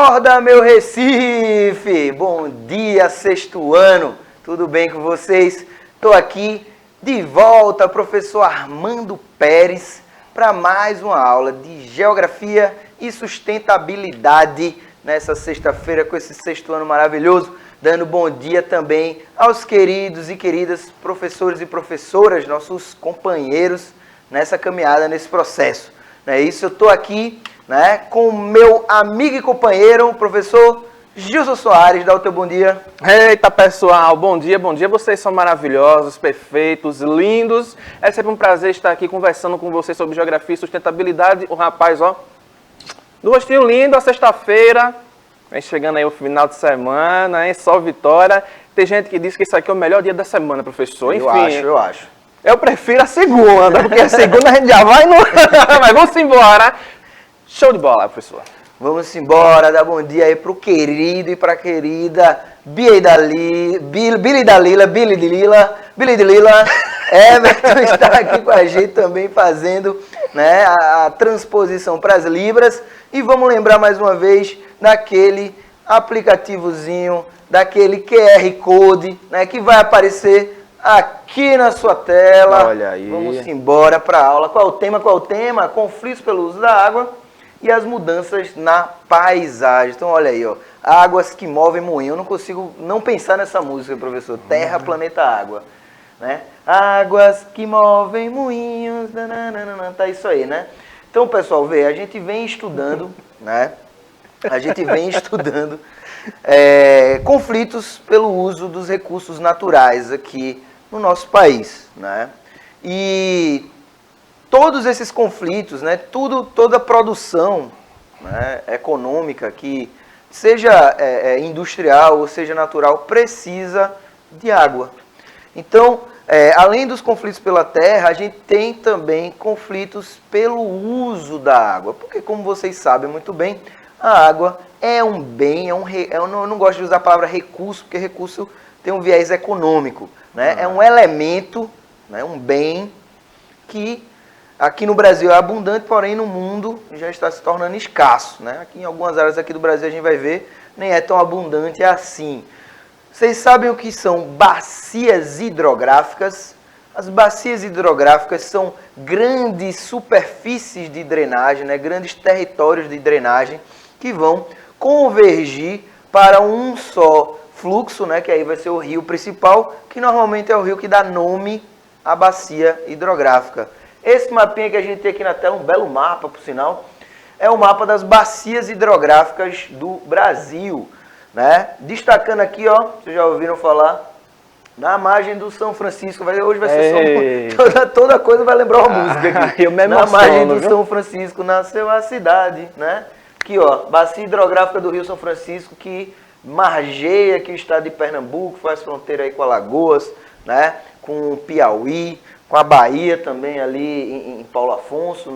Acorda, meu Recife! Bom dia, sexto ano! Tudo bem com vocês? Estou aqui de volta, professor Armando Pérez, para mais uma aula de Geografia e Sustentabilidade nessa sexta-feira com esse sexto ano maravilhoso, dando bom dia também aos queridos e queridas professores e professoras, nossos companheiros nessa caminhada, nesse processo. Não é isso? Eu estou aqui com meu amigo e companheiro, o professor Gilson Soares. Dá o teu bom dia. Eita, pessoal, bom dia, bom dia. Vocês são maravilhosos, perfeitos, lindos. É sempre um prazer estar aqui conversando com vocês sobre geografia e sustentabilidade. O rapaz, ó, do rostinho lindo, a sexta-feira, vem chegando aí o final de semana, hein? Só vitória. Tem gente que diz que isso aqui é o melhor dia da semana, professor. Enfim, Eu acho. Eu prefiro a segunda, porque a segunda a gente já vai no... Mas vamos embora. Show de bola, professor. Vamos embora, dar bom dia aí pro querido e pra querida Billy de Lila. Everton está aqui com a gente também fazendo a transposição para as libras. E vamos lembrar mais uma vez daquele aplicativozinho, daquele QR Code, que vai aparecer aqui na sua tela. Olha aí. Vamos embora para a aula. Qual é o tema? Conflitos pelo uso da água e as mudanças na paisagem. Então, olha aí, ó. Águas que movem moinho. Eu não consigo não pensar nessa música, professor. Terra, planeta, água. Águas que movem moinhos. Tá isso aí, né? Então, pessoal, vê, a gente vem estudando, conflitos pelo uso dos recursos naturais aqui no nosso país, E todos esses conflitos, toda a produção econômica, que seja industrial ou seja natural, precisa de água. Então, além dos conflitos pela terra, a gente tem também conflitos pelo uso da água. Porque, como vocês sabem muito bem, a água é um bem, eu não gosto de usar a palavra recurso, porque recurso tem um viés econômico. É um elemento, um bem que aqui no Brasil é abundante, porém no mundo já está se tornando escasso. Aqui em algumas áreas aqui do Brasil a gente vai ver, nem é tão abundante assim. Vocês sabem o que são bacias hidrográficas? As bacias hidrográficas são grandes superfícies de drenagem, grandes territórios de drenagem que vão convergir para um só fluxo, que aí vai ser o rio principal, que normalmente é o rio que dá nome à bacia hidrográfica. Esse mapinha que a gente tem aqui na tela, um belo mapa, por sinal, é o mapa das bacias hidrográficas do Brasil. Destacando aqui, ó, vocês já ouviram falar, na margem do São Francisco. Hoje vai ser só toda coisa vai lembrar uma música aqui. Na margem do São Francisco nasceu a cidade, Aqui, ó, bacia hidrográfica do Rio São Francisco, que margeia aqui o estado de Pernambuco, faz fronteira aí com Alagoas, com o Piauí, com a Bahia também ali em Paulo Afonso,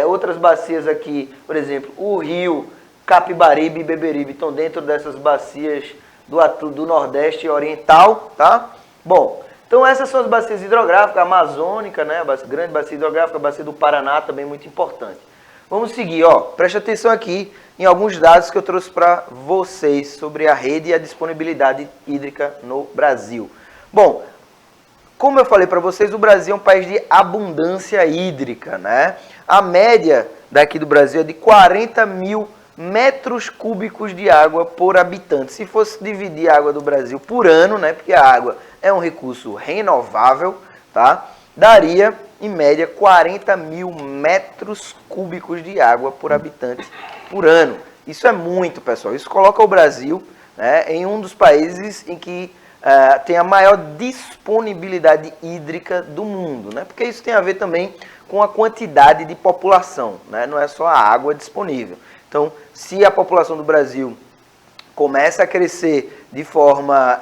outras bacias aqui, por exemplo, o rio Capibaribe e Beberibe estão dentro dessas bacias do Nordeste Oriental, tá? Bom, então essas são as bacias hidrográficas, a amazônica, a grande bacia hidrográfica, a bacia do Paraná também muito importante. Vamos seguir, ó, preste atenção aqui em alguns dados que eu trouxe para vocês sobre a rede e a disponibilidade hídrica no Brasil. Bom, como eu falei para vocês, o Brasil é um país de abundância hídrica, A média daqui do Brasil é de 40 mil metros cúbicos de água por habitante. Se fosse dividir a água do Brasil por ano, porque a água é um recurso renovável, tá? Daria, em média, 40 mil metros cúbicos de água por habitante por ano. Isso é muito, pessoal. Isso coloca o Brasil em um dos países em que tem a maior disponibilidade hídrica do mundo, Porque isso tem a ver também com a quantidade de população, Não é só a água disponível. Então, se a população do Brasil começa a crescer de forma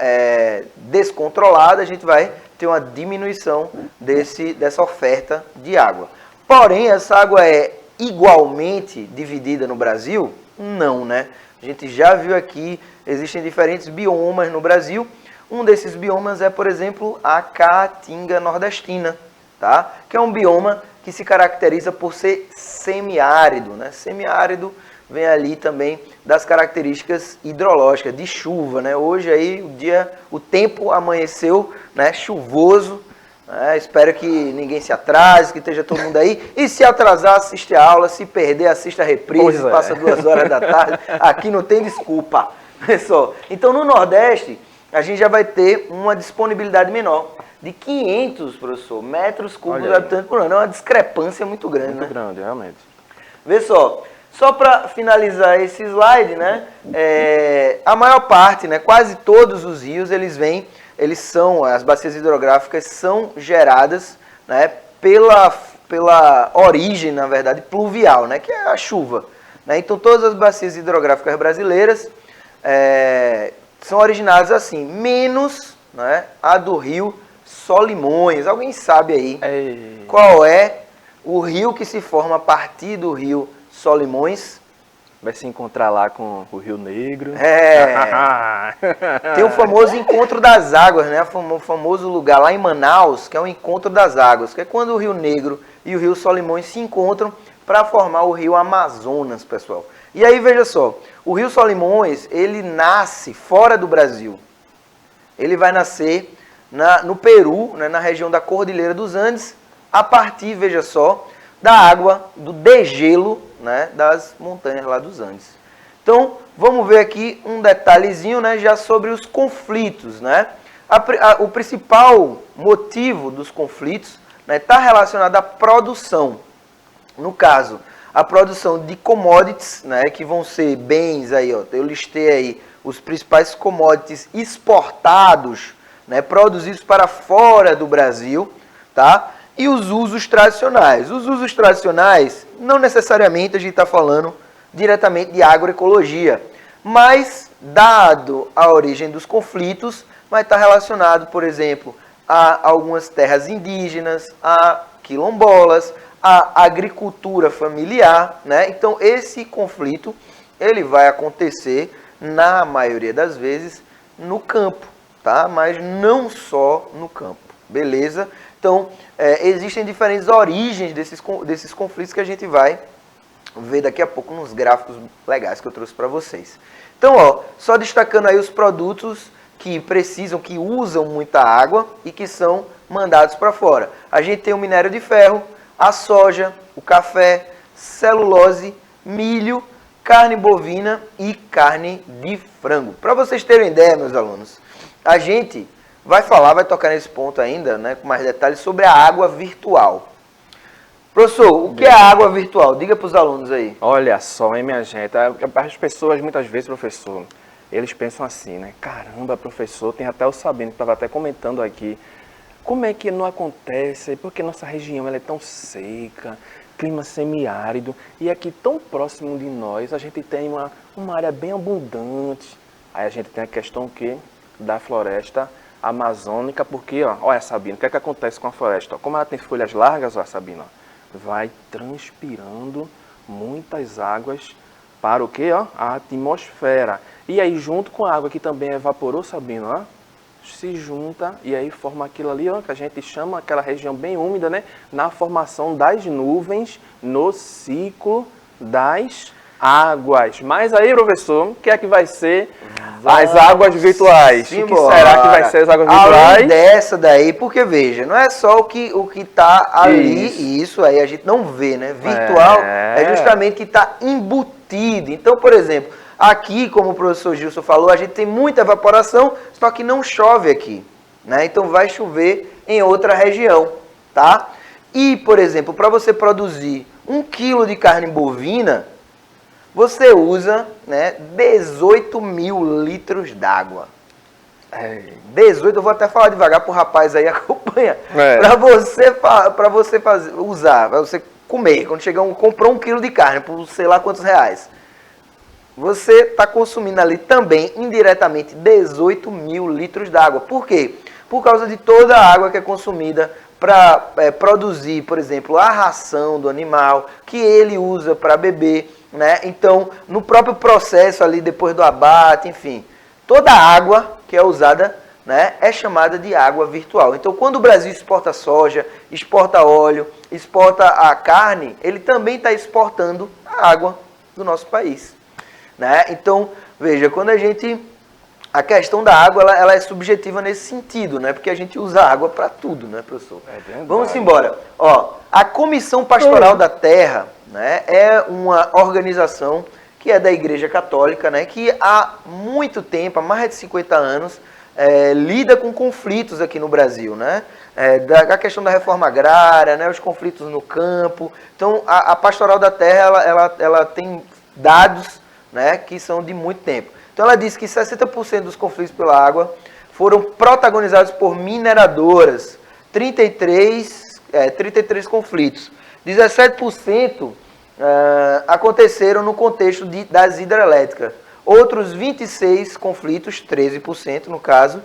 descontrolada, a gente vai ter uma diminuição dessa oferta de água. Porém, essa água é igualmente dividida no Brasil? Não, A gente já viu aqui, existem diferentes biomas no Brasil. Um desses biomas é, por exemplo, a Caatinga nordestina, que é um bioma que se caracteriza por ser semiárido, Semiárido vem ali também das características hidrológicas, de chuva, né? Hoje aí o tempo amanheceu, né, chuvoso, né? Espero que ninguém se atrase, que esteja todo mundo aí. E se atrasar, assiste a aula, se perder, assista a reprise, passa 2 horas da tarde. Aqui não tem desculpa. Pessoal, então no Nordeste, a gente já vai ter uma disponibilidade menor de 500, professor, metros cúbicos por habitante por ano. É uma discrepância muito grande, Muito grande, realmente. Vê só para finalizar esse slide, né, a maior parte, né, quase todos os rios, as bacias hidrográficas são geradas, né, pela origem, na verdade, pluvial, né, que é a chuva. Né? Então, todas as bacias hidrográficas brasileiras são originadas assim, menos, né, a do rio Solimões. Alguém sabe aí qual é o rio que se forma a partir do rio Solimões? Vai se encontrar lá com o Rio Negro. Tem o famoso Encontro das Águas, né? O famoso lugar lá em Manaus, que é o Encontro das Águas, que é quando o Rio Negro e o Rio Solimões se encontram para formar o Rio Amazonas, pessoal. E aí, veja só, o Rio Solimões, ele nasce fora do Brasil. Ele vai nascer no Peru, né, na região da Cordilheira dos Andes, a partir, veja só, da água do degelo, né, das montanhas lá dos Andes. Então, vamos ver aqui um detalhezinho, né, já sobre os conflitos. Né? O principal motivo dos conflitos está relacionado à produção. No caso, a produção de commodities, né, que vão ser bens, aí, ó, eu listei aí os principais commodities exportados, né, produzidos para fora do Brasil, tá? E os usos tradicionais. Os usos tradicionais, não necessariamente a gente está falando diretamente de agroecologia, mas, dado a origem dos conflitos, vai estar relacionado, por exemplo, a algumas terras indígenas, a quilombolas, a agricultura familiar, né? Então, esse conflito, ele vai acontecer, na maioria das vezes, no campo, tá? Mas não só no campo, beleza? Então, existem diferentes origens desses conflitos que a gente vai ver daqui a pouco nos gráficos legais que eu trouxe para vocês. Então, ó, só destacando aí os produtos que usam muita água e que são mandados para fora. A gente tem o minério de ferro, a soja, o café, celulose, milho, carne bovina e carne de frango. Para vocês terem ideia, meus alunos, a gente vai tocar nesse ponto ainda, né, com mais detalhes, sobre a água virtual. Professor, o que é a água virtual? Diga para os alunos aí. Olha só, hein, minha gente. As pessoas, muitas vezes, professor, eles pensam assim, né? Caramba, professor, tem até o Sabino que estava até comentando aqui. Como é que não acontece? Porque nossa região ela é tão seca, clima semiárido, e aqui tão próximo de nós, a gente tem uma área bem abundante. Aí a gente tem a questão da floresta amazônica, porque, ó, olha, Sabino, o que é que acontece com a floresta? Como ela tem folhas largas, ó, Sabino, vai transpirando muitas águas para o quê? Ó, a atmosfera. E aí, junto com a água que também evaporou, Sabino, ó, se junta e aí forma aquilo ali, ó, que a gente chama aquela região bem úmida, né? Na formação das nuvens no ciclo das águas. Mas aí, professor, o que é que vai ser as águas virtuais? O que será que vai ser as águas virtuais? Além dessa daí, porque veja, não é só o que está ali, e isso aí a gente não vê, né? Virtual é justamente que está embutido. Então, por exemplo, aqui, como o professor Gilson falou, a gente tem muita evaporação, só que não chove aqui, né? Então vai chover em outra região, tá? E, por exemplo, para você produzir 1 quilo de carne bovina, você usa, né, 18 mil litros d'água. 18, eu vou até falar devagar para o rapaz aí acompanhar. Para você usar, para você comer, quando comprou 1 quilo de carne por sei lá quantos reais, você está consumindo ali também, indiretamente, 18 mil litros d'água. Por quê? Por causa de toda a água que é consumida para produzir, por exemplo, a ração do animal, que ele usa para beber, né? Então, no próprio processo ali, depois do abate, enfim, toda a água que é usada, né, é chamada de água virtual. Então, quando o Brasil exporta soja, exporta óleo, exporta a carne, ele também está exportando a água do nosso país. Né? Então, veja, quando a questão da água, ela é subjetiva nesse sentido, né? Porque a gente usa água para tudo, né, professor? Vamos embora. Ó, a Comissão Pastoral da Terra, né, é uma organização que é da Igreja Católica, né, que há muito tempo, há mais de 50 anos, lida com conflitos aqui no Brasil, né? Da questão da reforma agrária, né, os conflitos no campo. Então, a Pastoral da Terra, ela tem dados, né, que são de muito tempo. Então ela diz que 60% dos conflitos pela água foram protagonizados por mineradoras, 33 conflitos. 17% aconteceram no contexto das hidrelétricas. Outros 26 conflitos, 13% no caso,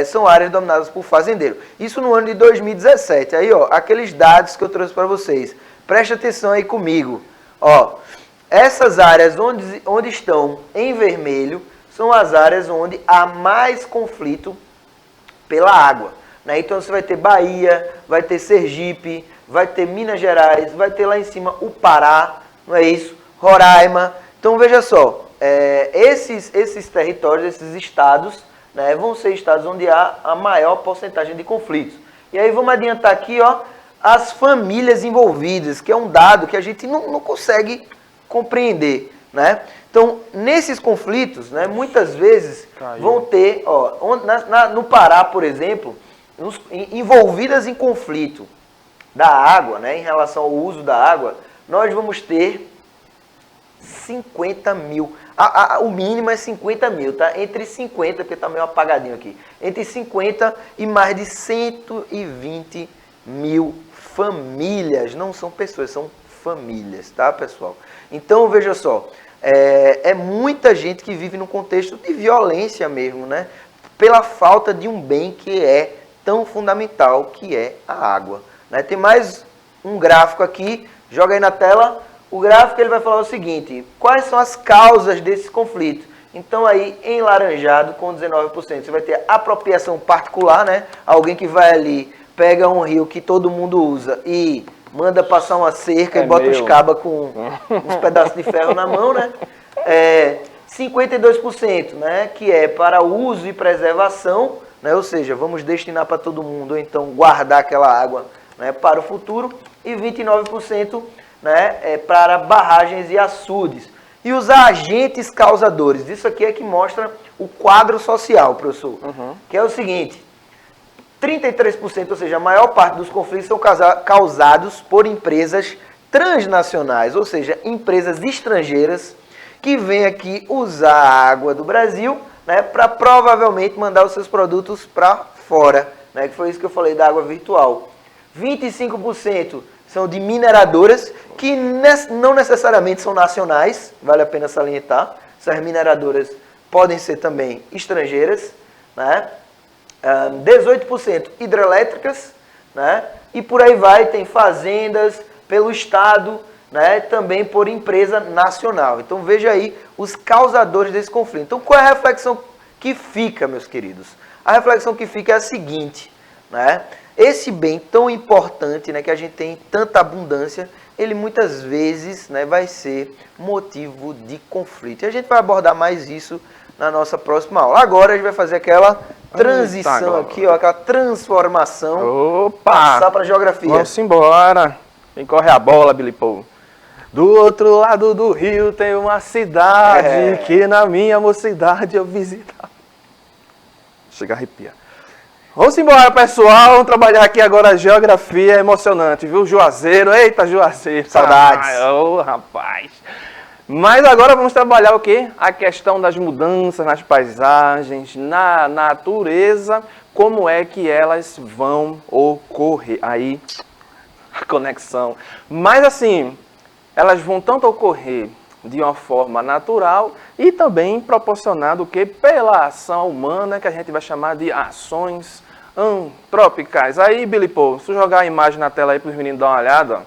são áreas dominadas por fazendeiros. Isso no ano de 2017. Aí, ó, aqueles dados que eu trouxe para vocês. Preste atenção aí comigo. Ó, essas áreas onde estão em vermelho são as áreas onde há mais conflito pela água. Né? Então você vai ter Bahia, vai ter Sergipe, vai ter Minas Gerais, vai ter lá em cima o Pará, não é isso? Roraima. Então veja só, esses territórios, esses estados, né, vão ser estados onde há a maior porcentagem de conflitos. E aí vamos adiantar aqui, ó, as famílias envolvidas, que é um dado que a gente não consegue compreender, né? Então, nesses conflitos, né, muitas vezes vão ter, ó, no Pará, por exemplo, envolvidas em conflito da água, né, em relação ao uso da água, nós vamos ter 50 mil. O mínimo é 50 mil, tá? Entre 50, porque tá meio apagadinho aqui, entre 50 e mais de 120 mil famílias. Não são pessoas, são famílias, tá, pessoal? Então, veja só, é muita gente que vive num contexto de violência mesmo, né? Pela falta de um bem que é tão fundamental, que é a água. Né? Tem mais um gráfico aqui, joga aí na tela. O gráfico ele vai falar o seguinte, quais são as causas desse conflito? Então aí, em laranjado, com 19%, você vai ter apropriação particular, né? Alguém que vai ali, pega um rio que todo mundo usa e manda passar uma cerca e bota os cabas com uns pedaços de ferro na mão, né? 52%, né? Que é para uso e preservação, né? Ou seja, vamos destinar para todo mundo, ou então guardar aquela água, né, para o futuro. E 29%, né, para barragens e açudes. E os agentes causadores. Isso aqui é que mostra o quadro social, professor. Que é o seguinte... 33%, ou seja, a maior parte dos conflitos são causados por empresas transnacionais, ou seja, empresas estrangeiras que vêm aqui usar a água do Brasil, né, para provavelmente mandar os seus produtos para fora, né, que foi isso que eu falei da água virtual. 25% são de mineradoras, que não necessariamente são nacionais, vale a pena salientar, essas mineradoras podem ser também estrangeiras, né? 18% hidrelétricas, né? E por aí vai, tem fazendas pelo Estado, né? Também por empresa nacional. Então veja aí os causadores desse conflito. Então qual é a reflexão que fica, meus queridos? A reflexão que fica é a seguinte, né? Esse bem tão importante, né, que a gente tem tanta abundância, ele muitas vezes, né, vai ser motivo de conflito. E a gente vai abordar mais isso na nossa próxima aula. Agora a gente vai fazer aquela transição aqui, ó, aquela transformação. Opa! Passar para a geografia. Vamos embora. Quem corre a bola, Billy Paul? Do outro lado do rio tem uma cidade que na minha mocidade eu visitava. Chega a arrepiar. Vamos embora, pessoal. Vamos trabalhar aqui agora a geografia. É emocionante, viu? Juazeiro. Eita, Juazeiro. Saudades. Ô, rapaz. Mas agora vamos trabalhar o quê? A questão das mudanças nas paisagens, na natureza, como é que elas vão ocorrer. Aí, a conexão. Mas assim, elas vão tanto ocorrer de uma forma natural e também proporcionado o quê? Pela ação humana, que a gente vai chamar de ações antrópicas. Aí, Billy Paul, se tu jogar a imagem na tela aí para os meninos dar uma olhada, ó.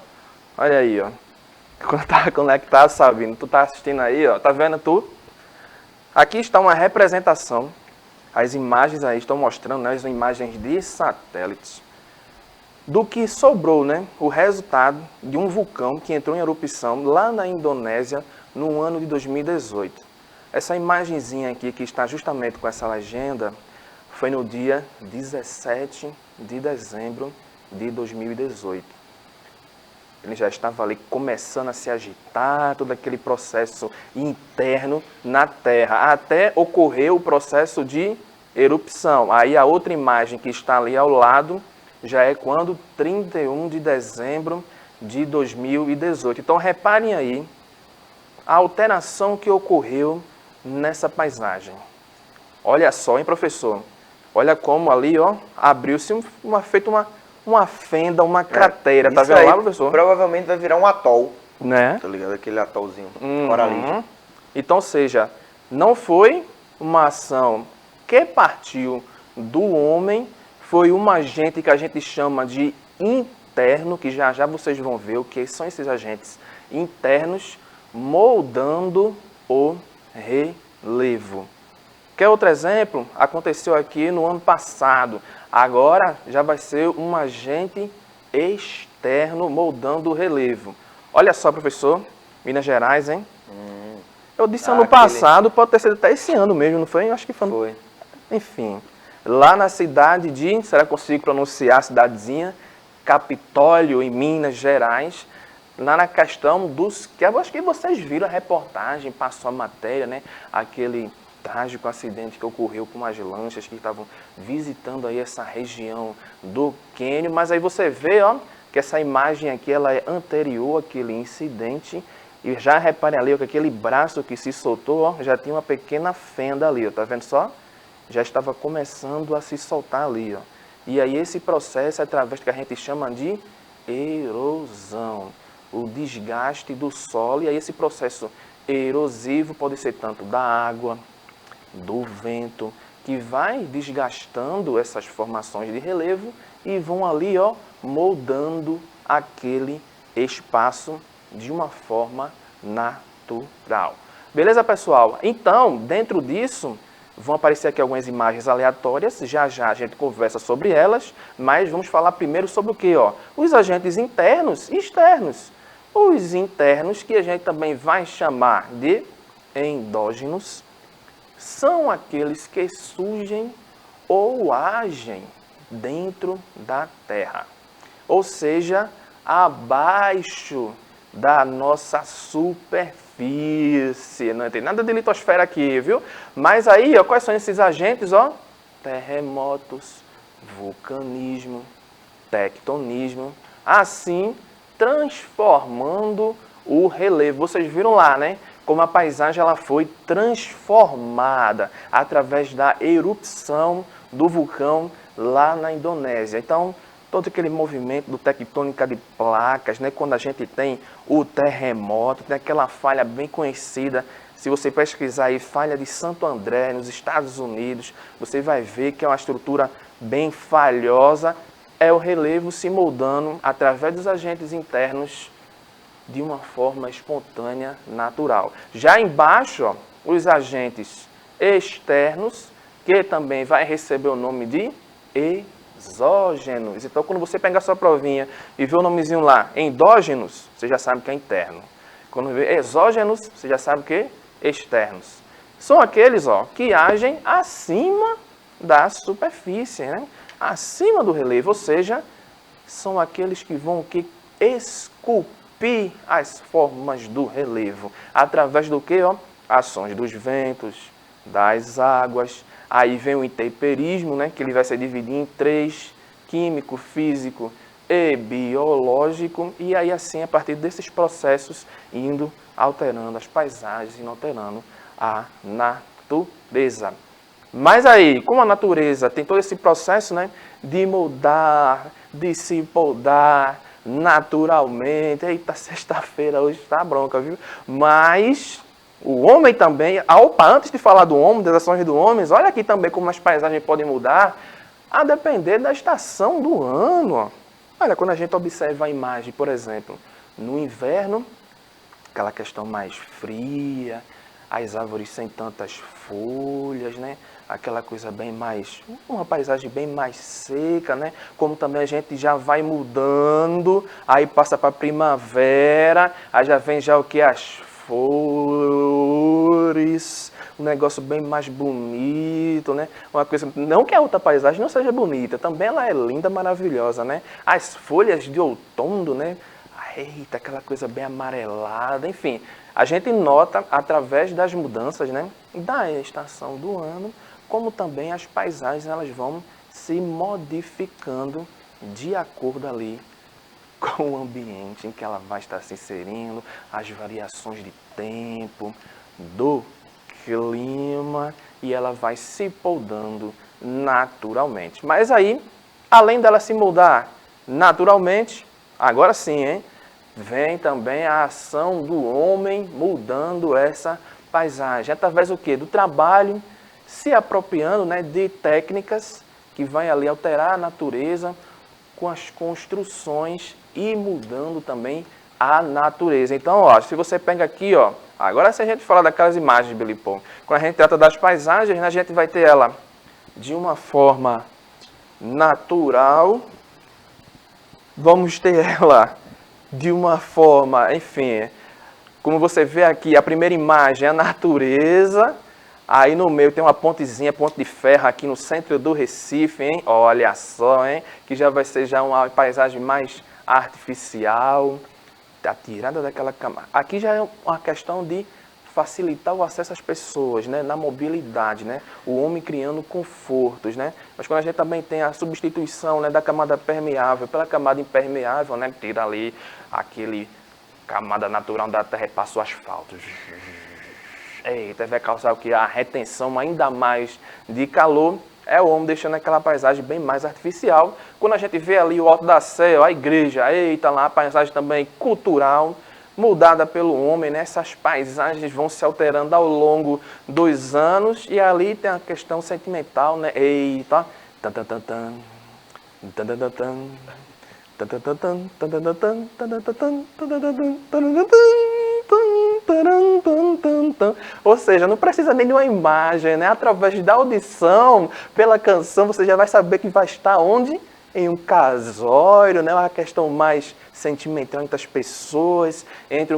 Olha aí, ó. Quando tá conectado, Sabino, tu tá assistindo aí, ó, tá vendo tu? Aqui está uma representação, as imagens aí estão mostrando, né, as imagens de satélites, do que sobrou, né, o resultado de um vulcão que entrou em erupção lá na Indonésia no ano de 2018. Essa imagenzinha aqui, que está justamente com essa legenda, foi no dia 17 de dezembro de 2018. Ele já estava ali começando a se agitar, todo aquele processo interno na Terra, até ocorrer o processo de erupção. Aí a outra imagem que está ali ao lado já é quando 31 de dezembro de 2018. Então reparem aí a alteração que ocorreu nessa paisagem. Olha só, hein, professor? Olha como ali, ó, abriu-se uma fenda, uma cratera. Tá vendo lá, professor? Provavelmente vai virar um atol. Né? Tá ligado? Aquele atolzinho coralígeno. Então, ou seja, não foi uma ação que partiu do homem, foi um agente que a gente chama de interno, que já já vocês vão ver o que são esses agentes internos, moldando o relevo. Quer outro exemplo? Aconteceu aqui no ano passado. Agora já vai ser um agente externo moldando o relevo. Olha só, professor, Minas Gerais, hein? Eu disse ano passado, pode ter sido até esse ano mesmo, não foi? Eu acho que foi. Enfim, lá na cidade de, será que consigo pronunciar a cidadezinha? Capitólio, em Minas Gerais, lá na questão dos, que eu acho que vocês viram a reportagem, passou a matéria, né? Aquele trágico acidente que ocorreu com as lanchas que estavam visitando aí essa região do Quênia, mas aí você vê, ó, que essa imagem aqui, ela é anterior àquele incidente, e já reparem ali, ó, que aquele braço que se soltou, ó, já tinha uma pequena fenda ali, ó, tá vendo só? Já estava começando a se soltar ali, ó. E aí esse processo é através do que a gente chama de erosão, o desgaste do solo, e aí esse processo erosivo pode ser tanto da água, do vento, que vai desgastando essas formações de relevo e vão ali, ó, moldando aquele espaço de uma forma natural. Beleza, pessoal? Então, dentro disso, vão aparecer aqui algumas imagens aleatórias, já já a gente conversa sobre elas, mas vamos falar primeiro sobre o que, ó? Os agentes internos e externos. Os internos, que a gente também vai chamar de endógenos, são aqueles que surgem ou agem dentro da Terra, ou seja, abaixo da nossa superfície. Não tem nada de litosfera aqui, viu? Mas aí, ó, quais são esses agentes? Ó? Terremotos, vulcanismo, tectonismo, assim transformando o relevo. Vocês viram lá, né? Como a paisagem ela foi transformada através da erupção do vulcão lá na Indonésia. Então, todo aquele movimento do tectônica de placas, né? Quando a gente tem o terremoto, tem aquela falha bem conhecida. Se você pesquisar aí, falha de Santo André, nos Estados Unidos, você vai ver que é uma estrutura bem falhosa. É o relevo se moldando através dos agentes internos de uma forma espontânea, natural. Já embaixo, ó, os agentes externos, que também vai receber o nome de exógenos. Então, quando você pegar sua provinha e ver o nomezinho lá, endógenos, você já sabe que é interno. Quando vê exógenos, você já sabe que é externos. São aqueles, ó, que agem acima da superfície, né? Acima do relevo, ou seja, são aqueles que vão esculpir as formas do relevo. Através do que? Ações dos ventos, das águas. Aí vem o intemperismo, né, que ele vai se dividir em três: químico, físico e biológico. E aí assim, a partir desses processos, indo alterando as paisagens e alterando a natureza. Mas aí, como a natureza tem todo esse processo, né, de moldar, de se moldar naturalmente. Eita, sexta-feira hoje tá bronca, viu? Mas o homem também, antes de falar do homem, das ações do homem, olha aqui também como as paisagens podem mudar, a depender da estação do ano. Ó. Olha, quando a gente observa a imagem, por exemplo, no inverno, aquela questão mais fria, as árvores sem tantas folhas, né? Aquela coisa bem mais, uma paisagem bem mais seca, né? Como também a gente já vai mudando, aí passa para a primavera, aí já vem já o que? As flores, um negócio bem mais bonito, né? Uma coisa, não que a outra paisagem não seja bonita, também ela é linda, maravilhosa, né? As folhas de outono, né? Eita, aquela coisa bem amarelada, enfim. A gente nota através das mudanças, né, da estação do ano, como também as paisagens elas vão se modificando de acordo ali com o ambiente em que ela vai estar se inserindo, as variações de tempo, do clima, e ela vai se moldando naturalmente. Mas aí, além dela se moldar naturalmente, agora sim, hein? Vem também a ação do homem mudando essa paisagem. Através do quê? Do trabalho, se apropriando, né, de técnicas que vai ali alterar a natureza com as construções e mudando também a natureza. Então, ó, se você pega aqui, ó, agora se a gente falar daquelas imagens, Billy Paul, quando a gente trata das paisagens, né, a gente vai ter ela de uma forma natural, vamos ter ela de uma forma, enfim, como você vê aqui, a primeira imagem é a natureza, aí no meio tem uma pontezinha, ponte de ferro aqui no centro do Recife, hein? Olha só, hein? Que já vai ser já uma paisagem mais artificial, tá tirada daquela camada. Aqui já é uma questão de facilitar o acesso às pessoas, né, na mobilidade, né, o homem criando confortos, né, mas quando a gente também tem a substituição, né, da camada permeável pela camada impermeável, né, tira ali aquele camada natural da terra e passa o asfalto. Eita, vai causar o que? A retenção ainda mais de calor, é o homem deixando aquela paisagem bem mais artificial. Quando a gente vê ali o Alto da Sé, a igreja, eita lá, a paisagem também cultural, mudada pelo homem, né? Essas paisagens vão se alterando ao longo dos anos e ali tem a questão sentimental, né? Eita, ou seja, não precisa nem de uma imagem, né? Através da audição, pela canção, você já vai saber que vai estar onde? Em um casório, né? Uma questão mais sentimental entre as pessoas, entre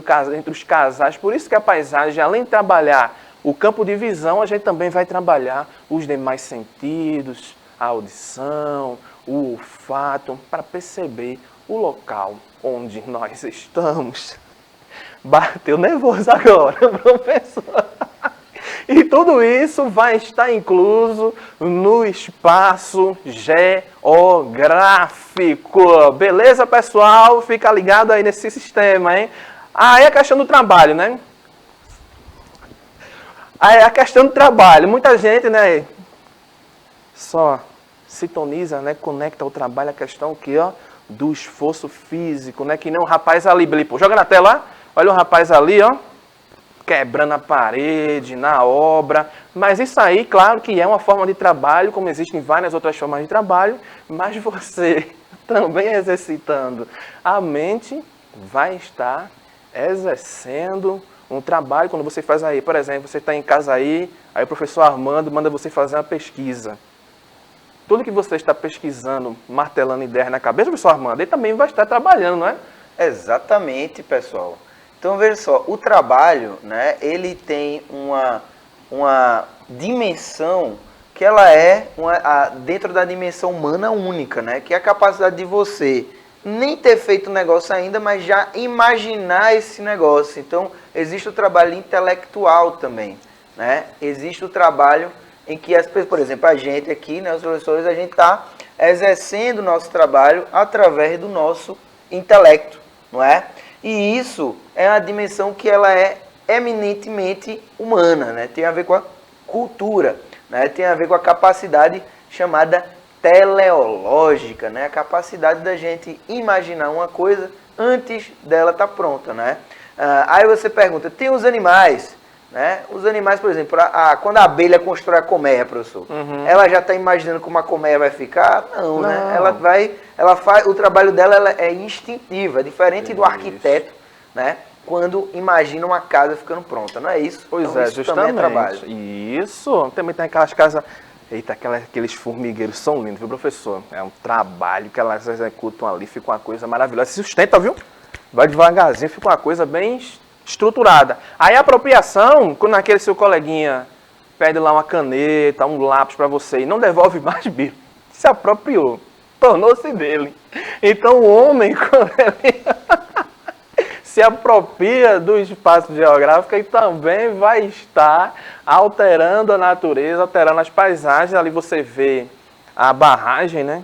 os casais. Por isso que a paisagem, além de trabalhar o campo de visão, a gente também vai trabalhar os demais sentidos, a audição, o olfato, para perceber o local onde nós estamos. Bateu nervoso agora, professor. E tudo isso vai estar incluso no espaço geográfico. Beleza, pessoal? Fica ligado aí nesse sistema, hein? Aí a questão do trabalho, né? Aí a questão do trabalho. Muita gente, né? Só sintoniza, né? Conecta o trabalho, a questão aqui, ó, do esforço físico, né? Que nem um rapaz ali, Blipo. Joga na tela, olha o rapaz ali, ó. Quebrando a parede, na obra, mas isso aí, claro que é uma forma de trabalho, como existem várias outras formas de trabalho, mas você também exercitando a mente vai estar exercendo um trabalho. Quando você faz aí, por exemplo, você está em casa aí o professor Armando manda você fazer uma pesquisa. Tudo que você está pesquisando, martelando ideias na cabeça, o professor Armando, ele também vai estar trabalhando, não é? Exatamente, pessoal. Então, veja só, o trabalho, né, ele tem uma dimensão que ela é dentro da dimensão humana única, né, que é a capacidade de você nem ter feito o negócio ainda, mas já imaginar esse negócio. Então, existe o trabalho intelectual também, né? Existe o trabalho em que as pessoas, por exemplo, a gente aqui, né, os professores, a gente está exercendo o nosso trabalho através do nosso intelecto, não é? E isso é uma dimensão que ela é eminentemente humana, né? Tem a ver com a cultura, né? Tem a ver com a capacidade chamada teleológica, né? A capacidade da gente imaginar uma coisa antes dela estar pronta, né? Aí você pergunta, tem os animais, né? Os animais, por exemplo, quando a abelha constrói a colmeia, professor, ela já está imaginando como a colmeia vai ficar? Não, né? Ela faz, o trabalho dela ela é instintivo, é diferente do arquiteto, né? Quando imagina uma casa ficando pronta, não é isso? Pois então, é, isso justamente. Também é trabalho. Isso, também tem aquelas casas. Eita, aqueles formigueiros são lindos, viu, professor? É um trabalho que elas executam ali, fica uma coisa maravilhosa. Se sustenta, viu? Vai devagarzinho, fica uma coisa bem estruturada. Aí a apropriação, quando aquele seu coleguinha pede lá uma caneta, um lápis para você e não devolve mais, bicho, se apropriou, tornou-se dele. Então o homem, quando ele se apropria do espaço geográfico, e também vai estar alterando a natureza, alterando as paisagens. Ali você vê a barragem, né?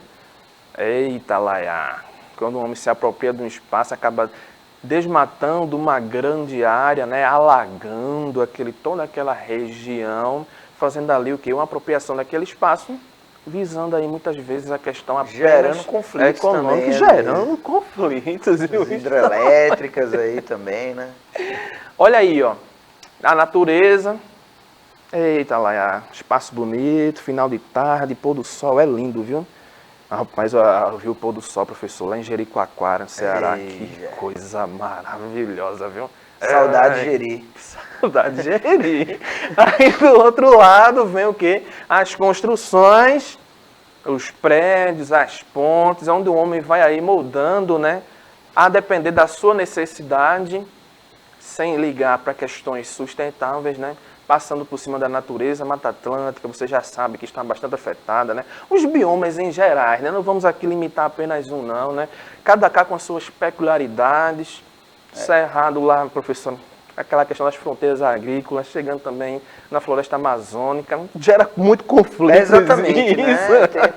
Eita, laia! Quando o homem se apropria de um espaço, acaba desmatando uma grande área, né? Alagando toda aquela região, fazendo ali o quê? Uma apropriação daquele espaço, visando aí muitas vezes a questão apenas gerando conflitos econômica, também, gerando conflitos. as hidrelétricas aí também, né? Olha aí, ó, a natureza. Eita, lá, espaço bonito, final de tarde, pôr do sol, é lindo, viu? Rapaz, eu vi o pôr do sol, professor, lá em Jericoacoara, no Ceará. Que coisa maravilhosa, viu? Saudade de Jeri. Saudade de Jeri. Aí do outro lado vem o quê? As construções, os prédios, as pontes, onde o homem vai aí moldando, né? A depender da sua necessidade, sem ligar para questões sustentáveis, né? Passando por cima da natureza, Mata Atlântica, você já sabe que está bastante afetada, né? Os biomas em gerais, né? Não vamos aqui limitar apenas um, não, né? Cada cá com as suas peculiaridades. Cerrado lá, professor, aquela questão das fronteiras agrícolas, chegando também na floresta amazônica, gera muito conflito. Exatamente, né?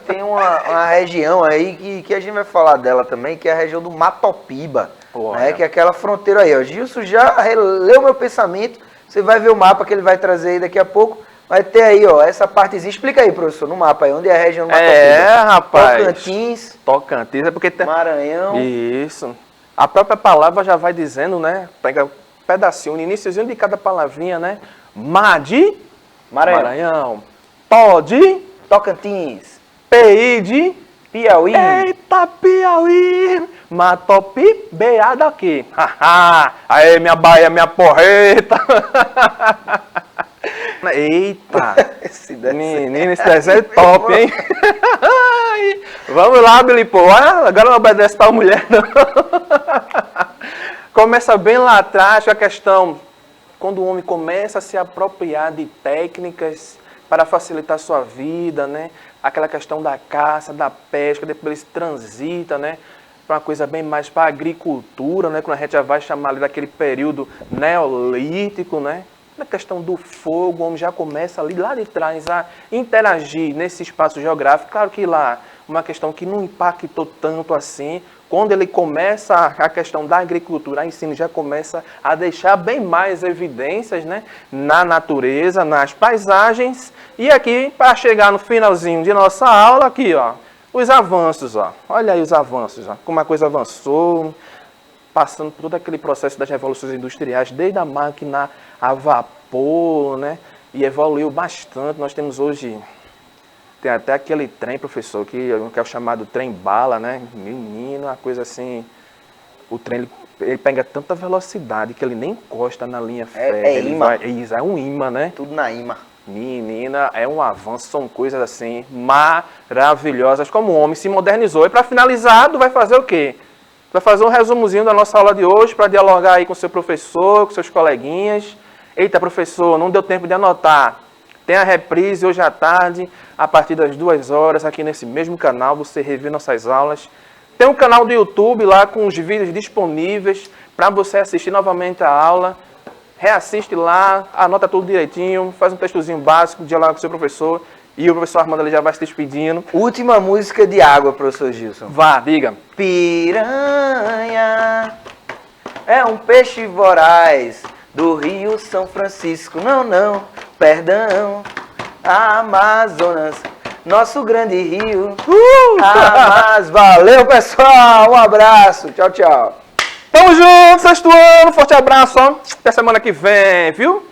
Tem uma região aí que a gente vai falar dela também, que é a região do Matopiba, né? Que é aquela fronteira aí, ó. Gilson já leu meu pensamento, você vai ver o mapa que ele vai trazer aí daqui a pouco, vai ter aí, ó, essa partezinha. Explica aí, professor, no mapa aí, onde é a região do Matopiba. Rapaz. Tocantins, é porque tem... Maranhão. Isso. A própria palavra já vai dizendo, né? Pega um pedacinho, um iniciozinho de cada palavrinha, né? Madi, Maranhão. Todi, Tocantins. Peide, Piauí. Eita, Piauí. Matopi, beada aqui. Aí, minha Bahia, minha porreta. Eita. Menino, esse desenho é top, hein? Vamos lá, Billy, pô. Agora não obedece para a mulher, não. Começa bem lá atrás a questão, quando o homem começa a se apropriar de técnicas para facilitar a sua vida, né? Aquela questão da caça, da pesca, depois ele se transita, né? Para uma coisa bem mais para a agricultura, né? Quando a gente já vai chamar ali daquele período neolítico, né? Na questão do fogo, o homem já começa ali lá de trás a interagir nesse espaço geográfico. Claro que lá, uma questão que não impactou tanto assim, quando ele começa a questão da agricultura, aí sim já começa a deixar bem mais evidências, né, na natureza, nas paisagens. E aqui, para chegar no finalzinho de nossa aula, aqui, ó, os avanços, ó. Olha aí os avanços, ó, como a coisa avançou, passando por todo aquele processo das revoluções industriais, desde a máquina a vapor, né? E evoluiu bastante. Nós temos hoje, tem até aquele trem, professor, que é o chamado trem-bala, né? Menino, uma coisa assim, o trem ele pega tanta velocidade que ele nem encosta na linha férrea. É imã. É um imã, né? Tudo na imã. Menina, é um avanço, são coisas assim maravilhosas, como o homem se modernizou. E para finalizar, tu vai fazer o quê? Vai fazer um resumozinho da nossa aula de hoje para dialogar aí com seu professor, com seus coleguinhas. Eita, professor, não deu tempo de anotar. Tem a reprise hoje à tarde, a partir das 2 horas, aqui nesse mesmo canal, você revê nossas aulas. Tem um canal do YouTube lá com os vídeos disponíveis para você assistir novamente a aula. Reassiste lá, anota tudo direitinho, faz um textozinho básico, dialoga com seu professor. E o professor Armando ele já vai se despedindo. Última música de água, professor Gilson. Vá, diga. Piranha é um peixe voraz do Rio São Francisco. Não, perdão. Amazonas, nosso grande rio. Mas valeu, pessoal. Um abraço. Tchau, tchau. Tamo junto, sexto ano. Forte abraço, ó. Até semana que vem, viu?